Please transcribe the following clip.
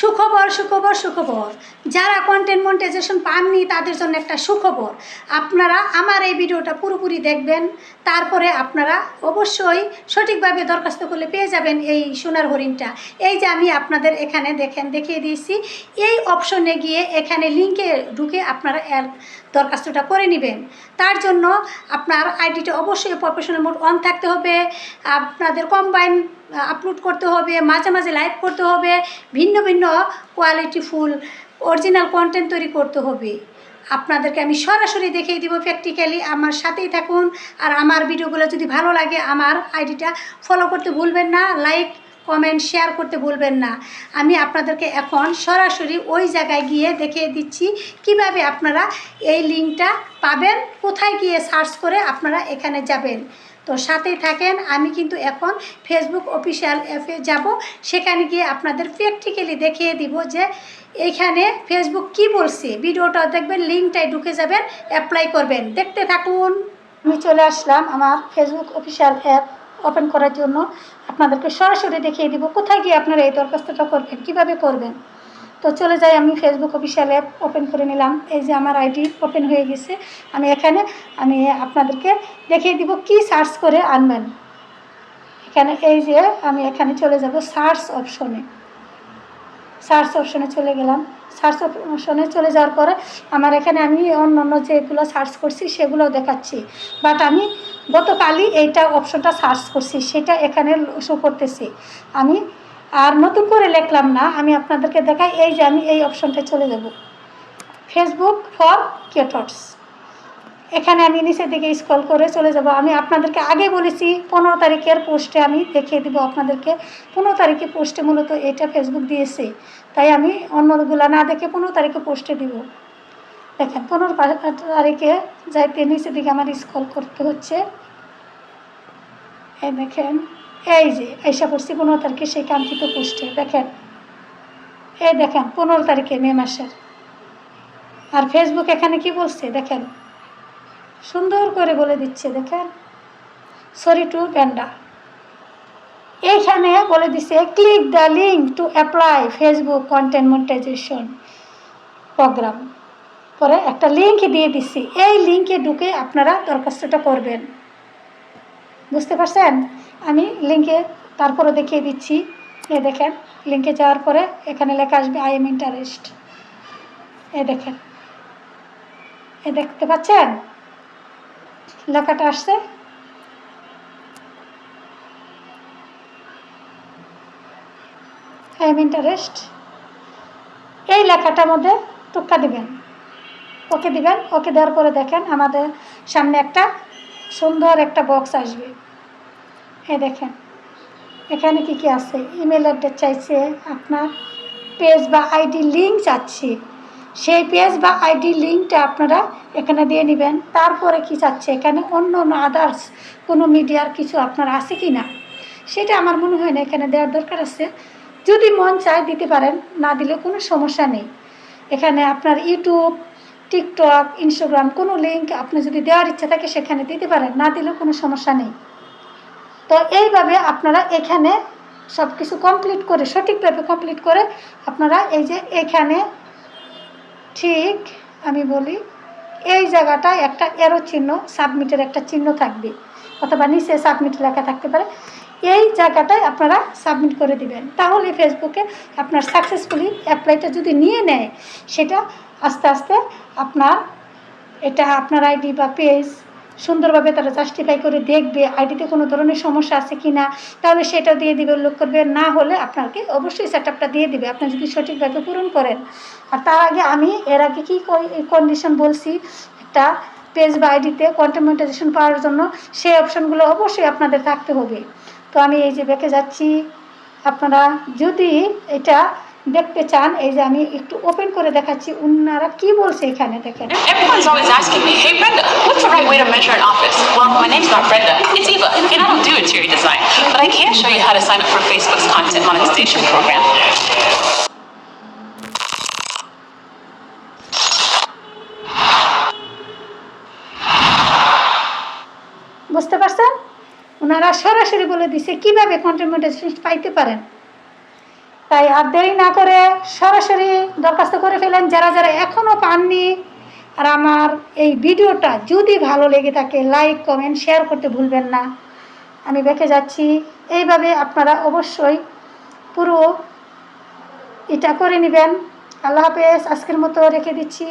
সুখবর সুখবর সুখবর, যারা কন্টেন্ট মনিটাইজেশন পাননি তাদের জন্য একটা সুখবর। আপনারা আমার এই ভিডিওটা পুরোপুরি দেখবেন, তারপরে আপনারা অবশ্যই সঠিকভাবে দরখাস্ত করলে পেয়ে যাবেন এই সোনার হরিণটা। এই যে আমি আপনাদের এখানে দেখিয়ে দিয়েছি, এই অপশনে গিয়ে এখানে লিঙ্কে ঢুকে আপনারা দরখাস্তটা করে নেবেন। তার জন্য আপনার আইডিটা অবশ্যই প্রফেশনাল মোড অন থাকতে হবে, আপনাদের কম্বাইন আপলোড করতে হবে, মাঝে মাঝে লাইভ করতে হবে, ভিন্ন ভিন্ন কোয়ালিটিফুল অরিজিনাল কন্টেন্ট তৈরি করতে হবে। আপনাদেরকে আমি সরাসরি দেখিয়ে দিব প্র্যাকটিক্যালি। আমার সাথেই থাকুন, আর আমার ভিডিওগুলো যদি ভালো লাগে আমার আইডিটা ফলো করতে ভুলবেন না, লাইক কমেন্ট শেয়ার করতে ভুলবেন না। আমি আপনাদেরকে এখন সরাসরি ওই জায়গায় গিয়ে দেখিয়ে দিচ্ছি কিভাবে আপনারা এই লিঙ্কটা পাবেন, কোথায় গিয়ে সার্চ করে আপনারা এখানে যাবেন। তো সাথেই থাকেন। আমি কিন্তু এখন ফেসবুক অফিসিয়াল অ্যাপে যাব, সেখানে গিয়ে আপনাদের প্র্যাকটিক্যালি দেখিয়ে দিব যে এইখানে ফেসবুক কি বলছে। ভিডিওটা দেখবেন, লিঙ্কটায় ঢুকে যাবেন, অ্যাপ্লাই করবেন। দেখতে থাকুন। আমি চলে আসলাম আমার ফেসবুক অফিসিয়াল অ্যাপ ওপেন করার জন্য। আপনাদেরকে সরাসরি দেখিয়ে দিব কোথায় গিয়ে আপনারা এই দরখাস্তটা করবেন, কিভাবে করবেন। তো চলে যাই, আমি ফেসবুক অফিসিয়াল অ্যাপ ওপেন করে নিলাম। এই যে আমার আইডি ওপেন হয়ে গেছে। আমি আপনাদেরকে দেখিয়ে দিব কি সার্চ করে আনবেন। এখানে এই যে আমি এখানে চলে যাব সার্চ অপশনে চলে গেলাম। সার্চ অপশনে চলে যাওয়ার পরে আমার এখানে আমি অন্য যেগুলো সার্চ করছি সেগুলোও দেখাচ্ছি, বাট আমি গতকালই এইটা অপশনটা সার্চ করছি, সেটা এখানে শো করতেছি। আমি আর নতুন করে লিখলাম না, আমি আপনাদেরকে দেখাই। এই যে আমি এই অপশনটায় চলে যাব, ফেসবুক ফর ক্রিয়েটরস। এখানে আমি নিচের দিকে স্ক্রল করে চলে যাব। আমি আপনাদেরকে আগে বলেছি 15 তারিখের পোস্টে আমি দেখিয়ে দিব আপনাদেরকে। 15 তারিখে পোস্টে মূলত এটা ফেসবুক দিয়েছে, তাই আমি অন্যগুলো না দেখে 15 তারিখে পোস্টে দিব। দেখেন 15 তারিখে যাইতে নিচের দিকে আমার স্ক্রল করতে হচ্ছে। এই দেখেন, এই যে আশা করছি 15 তারিখে সেই কাঙ্ক্ষিত পোস্টে। দেখেন, এই দেখেন 15 তারিখে মে মাসের। আর ফেসবুক এখানে কি বলছে দেখেন, সুন্দর করে বলে দিচ্ছে। দেখেন, সরি টু ভেন্ডা। এইখানে বলে দিচ্ছে click the link to apply Facebook content monetisation programme. পরে একটা লিঙ্ক দিয়ে দিচ্ছি, এই লিঙ্কে ঢুকে আপনারা দরখাস্তটা করবেন। বুঝতে পারছেন? আমি লিঙ্কে তারপরে দেখিয়ে দিচ্ছি। এ দেখেন, লিঙ্কে যাওয়ার পরে এখানে লেখা আসবে আই এম ইন্টারেস্ট। এ দেখেন, এ দেখতে পাচ্ছেন লেখাটা আসছে। আই এম ইন্টারেস্ট, এই লেখাটার মধ্যে টুক্কা দিবেন, ওকে দিবেন। ওকে দেওয়ার পরে দেখেন আমাদের সামনে একটা সুন্দর একটা বক্স আসবে। এই দেখেন এখানে কি কি আছে, ইমেল অ্যাড্রেস চাইছে, আপনার পেজ বা আইডি লিঙ্ক চাচ্ছি, সেই পেজ বা আইডি লিঙ্কটা আপনারা এখানে দিয়ে নেবেন। তারপরে কি চাচ্ছে, এখানে অন্য আদার্স কোনো মিডিয়ার কিছু আপনার আছে কি না, সেটা আমার মনে হয় না এখানে দেওয়ার দরকার আছে। যদি মন চায় দিতে পারেন, না দিলে কোনো সমস্যা নেই। এখানে আপনার ইউটিউব, টিকটক, ইনস্টাগ্রাম কোনো লিঙ্ক আপনি যদি দেওয়ার ইচ্ছা থাকে সেখানে দিতে পারেন, না দিলেও কোনো সমস্যা নেই। তো এইভাবে আপনারা এখানে সব কিছু কমপ্লিট করে, সঠিকভাবে কমপ্লিট করে আপনারা এই যে এখানে ঠিক আমি বলি এই জায়গাটায় একটা এরো চিহ্ন, সাবমিটের একটা চিহ্ন থাকবে, অথবা নিচে সাবমিট লেখা থাকতে পারে। এই জায়গাটায় আপনারা সাবমিট করে দিবেন, তাহলে ফেসবুকে আপনার সাকসেসফুলি অ্যাপ্লাইটা যদি নিয়ে নেয়, সেটা আস্তে আস্তে আপনার আইডি বা পেজ সুন্দরভাবে তারা জাস্টিফাই করে দেখবে আইডিতে কোনো ধরনের সমস্যা আছে কি না, তাহলে সেটা দিয়ে দিবে, উল্লেখ করবে। না হলে আপনাকে অবশ্যই সেটআপটা দিয়ে দিবে, আপনি যদি সঠিকভাবে পূরণ করেন। আর তার আগে আমি এর আগে কি কন্ডিশন বলছি, একটা পেজ বা আইডিতে কন্টেন্ট মনিটাইজেশন পাওয়ার জন্য সেই অপশানগুলো অবশ্যই আপনাদের থাকতে হবে। তো আমি এই যে ব্যাকে যাচ্ছি, আপনারা যদি এটা দেখতে চান, এই যে আমি একটু ওপেন করে দেখাচ্ছি উনারা কি বলছে এখানে। দেখেন, Everyone's always asking me, hey Brenda, what's the right way to measure an office? Well, my name's not Brenda, it's Eva, and I don't do interior design, but I can show you how to sign up for Facebook's content monetization program. বুঝতে পারছেন? ওনারা সরাসরি বলে দিছে কিভাবে content monetization পাইতে পারেন। তাই আর দেরি না করে সরাসরি দরখাস্ত করে ফেলেন যারা যারা এখনও পাননি। আর আমার এই ভিডিওটা যদি ভালো লেগে থাকে লাইক কমেন্ট শেয়ার করতে ভুলবেন না। আমি বেঁকে যাচ্ছি, এইভাবে আপনারা অবশ্যই পুরো এটা করে নেবেন। আল্লাহ হাফেজ, আজকের মতো রেখে দিচ্ছি।